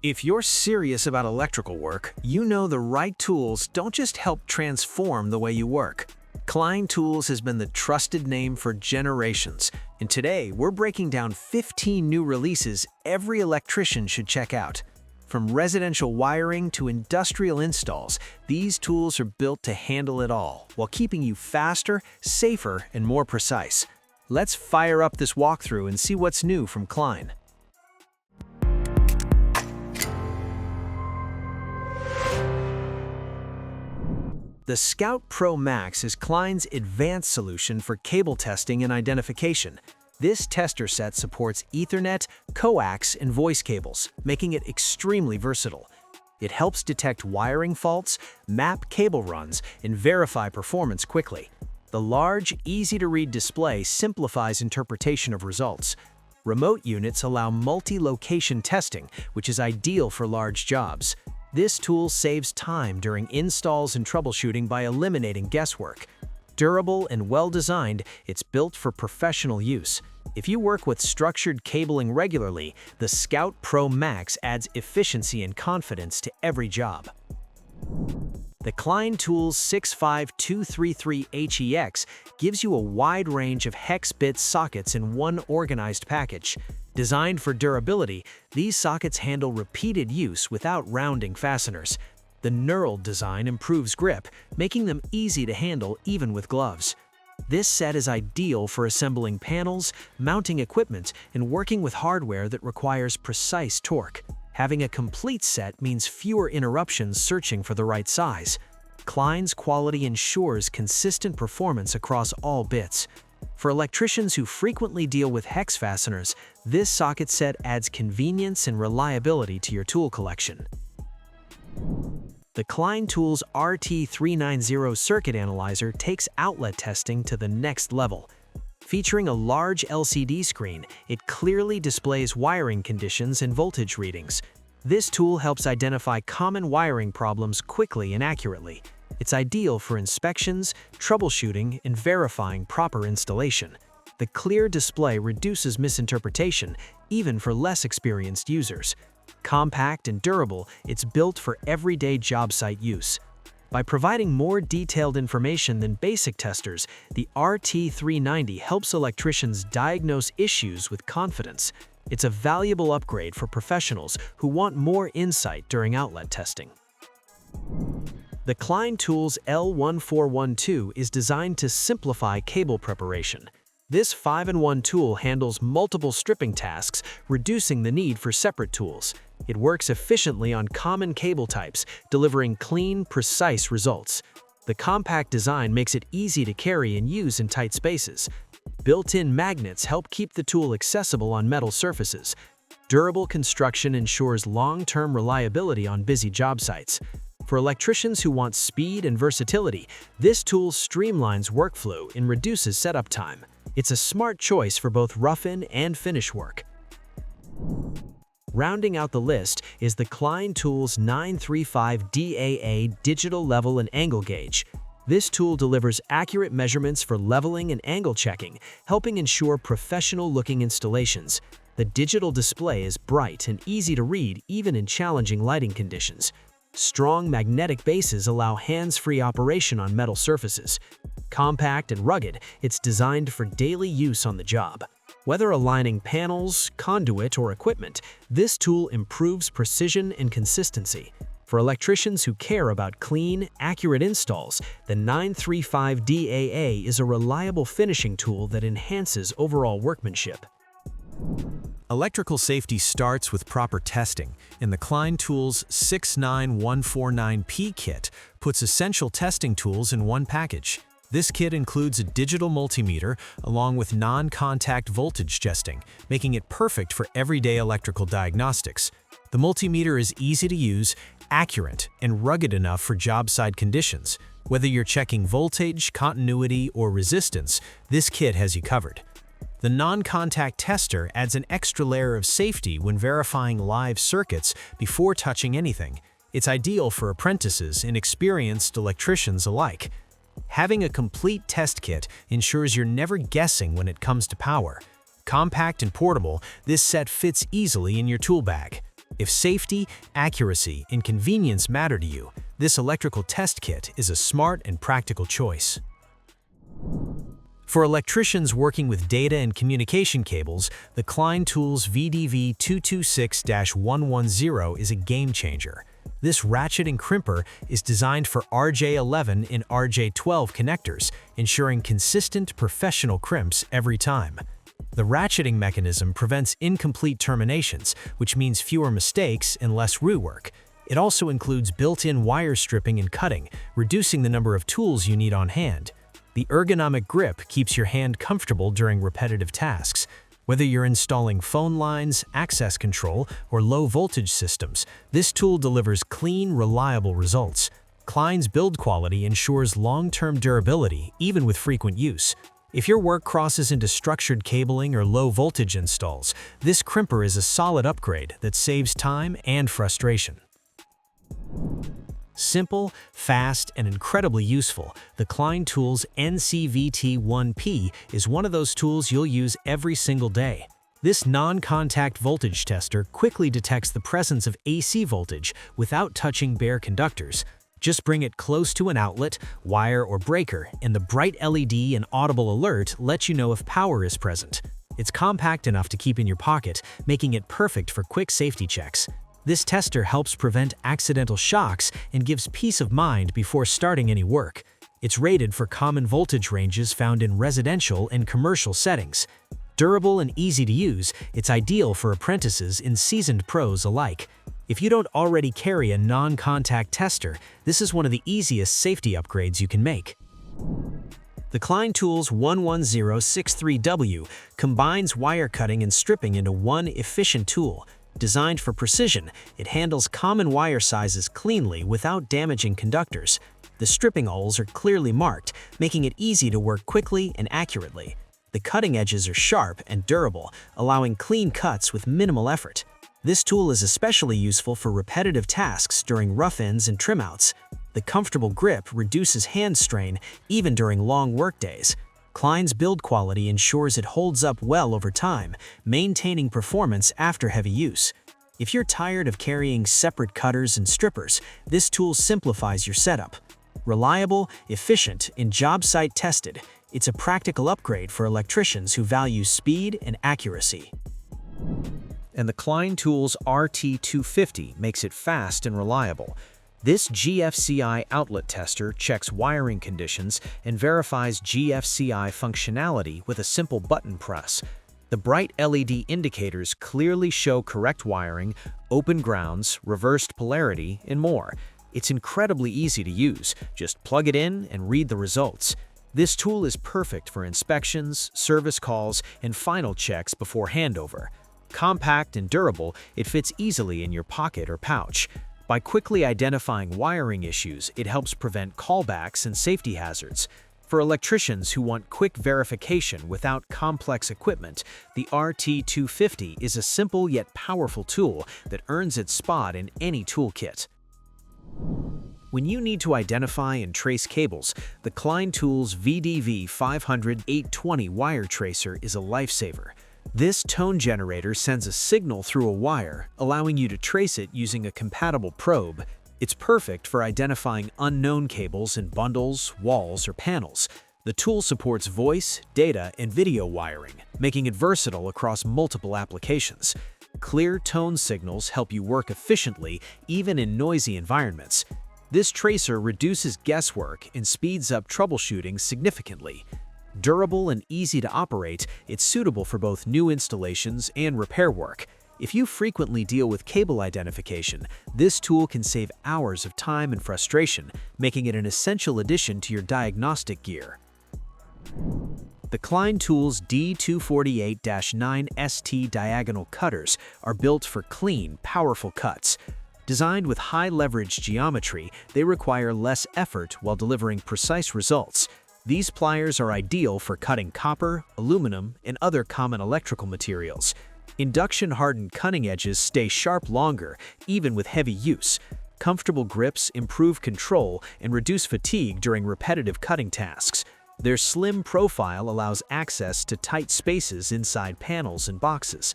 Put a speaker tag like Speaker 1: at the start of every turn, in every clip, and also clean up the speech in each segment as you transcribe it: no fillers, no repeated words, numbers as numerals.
Speaker 1: If you're serious about electrical work, you know the right tools don't just help transform the way you work. Klein Tools has been the trusted name for generations, and today we're breaking down 15 new releases every electrician should check out. From residential wiring to industrial installs, these tools are built to handle it all, while keeping you faster, safer, and more precise. Let's fire up this walkthrough and see what's new from Klein. The Scout Pro Max is Klein's advanced solution for cable testing and identification. This tester set supports Ethernet, coax, and voice cables, making it extremely versatile. It helps detect wiring faults, map cable runs, and verify performance quickly. The large, easy-to-read display simplifies interpretation of results. Remote units allow multi-location testing, which is ideal for large jobs. This tool saves time during installs and troubleshooting by eliminating guesswork. Durable and well-designed, it's built for professional use. If you work with structured cabling regularly, the Scout Pro Max adds efficiency and confidence to every job. The Klein Tools 65233HEX gives you a wide range of hex bit sockets in one organized package. Designed for durability, these sockets handle repeated use without rounding fasteners. The knurled design improves grip, making them easy to handle even with gloves. This set is ideal for assembling panels, mounting equipment, and working with hardware that requires precise torque. Having a complete set means fewer interruptions searching for the right size. Klein's quality ensures consistent performance across all bits. For electricians who frequently deal with hex fasteners, this socket set adds convenience and reliability to your tool collection. The Klein Tools RT390 circuit analyzer takes outlet testing to the next level. Featuring a large LCD screen, it clearly displays wiring conditions and voltage readings. This tool helps identify common wiring problems quickly and accurately. It's ideal for inspections, troubleshooting, and verifying proper installation. The clear display reduces misinterpretation, even for less experienced users. Compact and durable, it's built for everyday job site use. By providing more detailed information than basic testers, the RT390 helps electricians diagnose issues with confidence. It's a valuable upgrade for professionals who want more insight during outlet testing. The Klein Tools L1412 is designed to simplify cable preparation. This 5-in-1 tool handles multiple stripping tasks, reducing the need for separate tools. It works efficiently on common cable types, delivering clean, precise results. The compact design makes it easy to carry and use in tight spaces. Built-in magnets help keep the tool accessible on metal surfaces. Durable construction ensures long-term reliability on busy job sites. For electricians who want speed and versatility, this tool streamlines workflow and reduces setup time. It's a smart choice for both rough-in and finish work. Rounding out the list is the Klein Tools 935 DAA digital level and angle gauge. This tool delivers accurate measurements for leveling and angle checking, helping ensure professional-looking installations. The digital display is bright and easy to read even in challenging lighting conditions. Strong magnetic bases allow hands-free operation on metal surfaces. Compact and rugged, it's designed for daily use on the job. Whether aligning panels, conduit, or equipment, this tool improves precision and consistency. For electricians who care about clean, accurate installs, the 935 DAA is a reliable finishing tool that enhances overall workmanship.
Speaker 2: Electrical safety starts with proper testing, and the Klein Tools 69149P kit puts essential testing tools in one package. This kit includes a digital multimeter along with non-contact voltage testing, making it perfect for everyday electrical diagnostics. The multimeter is easy to use, accurate, and rugged enough for job site conditions. Whether you're checking voltage, continuity, or resistance, this kit has you covered. The non-contact tester adds an extra layer of safety when verifying live circuits before touching anything. It's ideal for apprentices and experienced electricians alike. Having a complete test kit ensures you're never guessing when it comes to power. Compact and portable, this set fits easily in your tool bag. If safety, accuracy, and convenience matter to you, this electrical test kit is a smart and practical choice. For electricians working with data and communication cables, the Klein Tools VDV226-110 is a game changer. This ratchet and crimper is designed for RJ11 and RJ12 connectors, ensuring consistent professional crimps every time. The ratcheting mechanism prevents incomplete terminations, which means fewer mistakes and less rework. It also includes built-in wire stripping and cutting, reducing the number of tools you need on hand. The ergonomic grip keeps your hand comfortable during repetitive tasks. Whether you're installing phone lines, access control, or low-voltage systems, this tool delivers clean, reliable results. Klein's build quality ensures long-term durability, even with frequent use. If your work crosses into structured cabling or low-voltage installs, this crimper is a solid upgrade that saves time and frustration. Simple, fast, and incredibly useful, the Klein Tools NCVT1P is one of those tools you'll use every single day. This non-contact voltage tester quickly detects the presence of AC voltage without touching bare conductors. Just bring it close to an outlet, wire, or breaker, and the bright LED and audible alert let you know if power is present. It's compact enough to keep in your pocket, making it perfect for quick safety checks. This tester helps prevent accidental shocks and gives peace of mind before starting any work. It's rated for common voltage ranges found in residential and commercial settings. Durable and easy to use, it's ideal for apprentices and seasoned pros alike. If you don't already carry a non-contact tester, this is one of the easiest safety upgrades you can make. The Klein Tools 11063W combines wire cutting and stripping into one efficient tool. Designed for precision, it handles common wire sizes cleanly without damaging conductors. The stripping holes are clearly marked, making it easy to work quickly and accurately. The cutting edges are sharp and durable, allowing clean cuts with minimal effort. This tool is especially useful for repetitive tasks during rough ends and trim outs. The comfortable grip reduces hand strain even during long workdays. Klein's build quality ensures it holds up well over time, maintaining performance after heavy use. If you're tired of carrying separate cutters and strippers, this tool simplifies your setup. Reliable, efficient, and job site tested, it's a practical upgrade for electricians who value speed and accuracy.
Speaker 1: And the Klein Tools RT250 makes it fast and reliable. This GFCI outlet tester checks wiring conditions and verifies GFCI functionality with a simple button press. The bright LED indicators clearly show correct wiring, open grounds, reversed polarity, and more. It's incredibly easy to use. Just plug it in and read the results. This tool is perfect for inspections, service calls, and final checks before handover. Compact and durable, it fits easily in your pocket or pouch. By quickly identifying wiring issues, it helps prevent callbacks and safety hazards. For electricians who want quick verification without complex equipment, the RT250 is a simple yet powerful tool that earns its spot in any toolkit. When you need to identify and trace cables, the Klein Tools VDV500-820 wire tracer is a lifesaver. This tone generator sends a signal through a wire, allowing you to trace it using a compatible probe. It's perfect for identifying unknown cables in bundles, walls, or panels. The tool supports voice, data, and video wiring, making it versatile across multiple applications. Clear tone signals help you work efficiently even in noisy environments. This tracer reduces guesswork and speeds up troubleshooting significantly. Durable and easy to operate, it's suitable for both new installations and repair work. If you frequently deal with cable identification, this tool can save hours of time and frustration, making it an essential addition to your diagnostic gear. The Klein Tools D248-9ST diagonal cutters are built for clean, powerful cuts. Designed with high-leverage geometry, they require less effort while delivering precise results. These pliers are ideal for cutting copper, aluminum, and other common electrical materials. Induction-hardened cutting edges stay sharp longer, even with heavy use. Comfortable grips improve control and reduce fatigue during repetitive cutting tasks. Their slim profile allows access to tight spaces inside panels and boxes.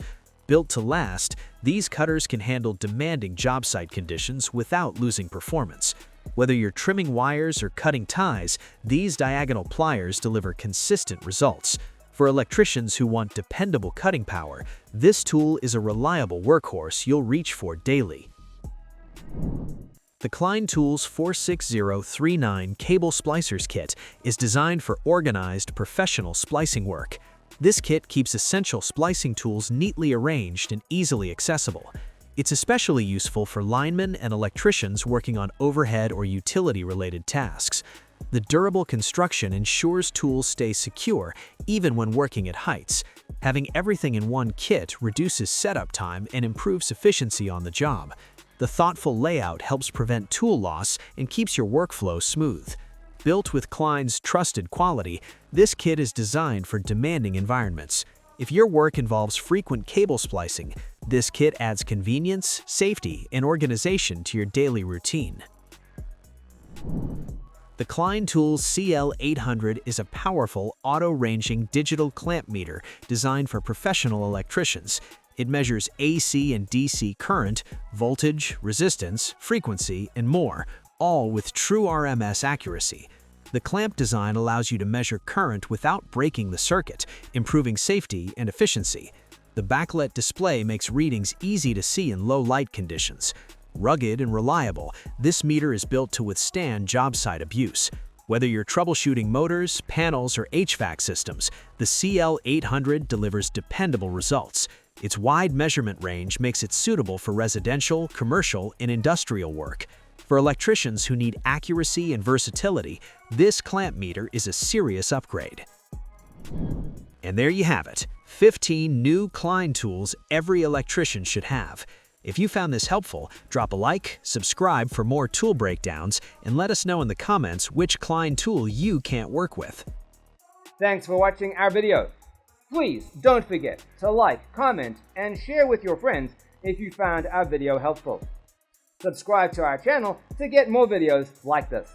Speaker 1: Built to last, these cutters can handle demanding job site conditions without losing performance. Whether you're trimming wires or cutting ties, these diagonal pliers deliver consistent results. For electricians who want dependable cutting power, this tool is a reliable workhorse you'll reach for daily. The Klein Tools 46039 Cable Splicers Kit is designed for organized, professional splicing work. This kit keeps essential splicing tools neatly arranged and easily accessible. It's especially useful for linemen and electricians working on overhead or utility-related tasks. The durable construction ensures tools stay secure even when working at heights. Having everything in one kit reduces setup time and improves efficiency on the job. The thoughtful layout helps prevent tool loss and keeps your workflow smooth. Built with Klein's trusted quality, this kit is designed for demanding environments. If your work involves frequent cable splicing, this kit adds convenience, safety, and organization to your daily routine. The Klein Tools CL800 is a powerful, auto-ranging digital clamp meter designed for professional electricians. It measures AC and DC current, voltage, resistance, frequency, and more, all with true RMS accuracy. The clamp design allows you to measure current without breaking the circuit, improving safety and efficiency. The backlit display makes readings easy to see in low light conditions. Rugged and reliable, this meter is built to withstand job site abuse. Whether you're troubleshooting motors, panels, or HVAC systems, the CL800 delivers dependable results. Its wide measurement range makes it suitable for residential, commercial, and industrial work. For electricians who need accuracy and versatility, this clamp meter is a serious upgrade. And there you have it, 15 new Klein tools every electrician should have. If you found this helpful, drop a like, subscribe for more tool breakdowns, and let us know in the comments which Klein tool you can't work with.
Speaker 3: Thanks for watching our video. Please don't forget to like, comment, and share with your friends if you found our video helpful. Subscribe to our channel to get more videos like this.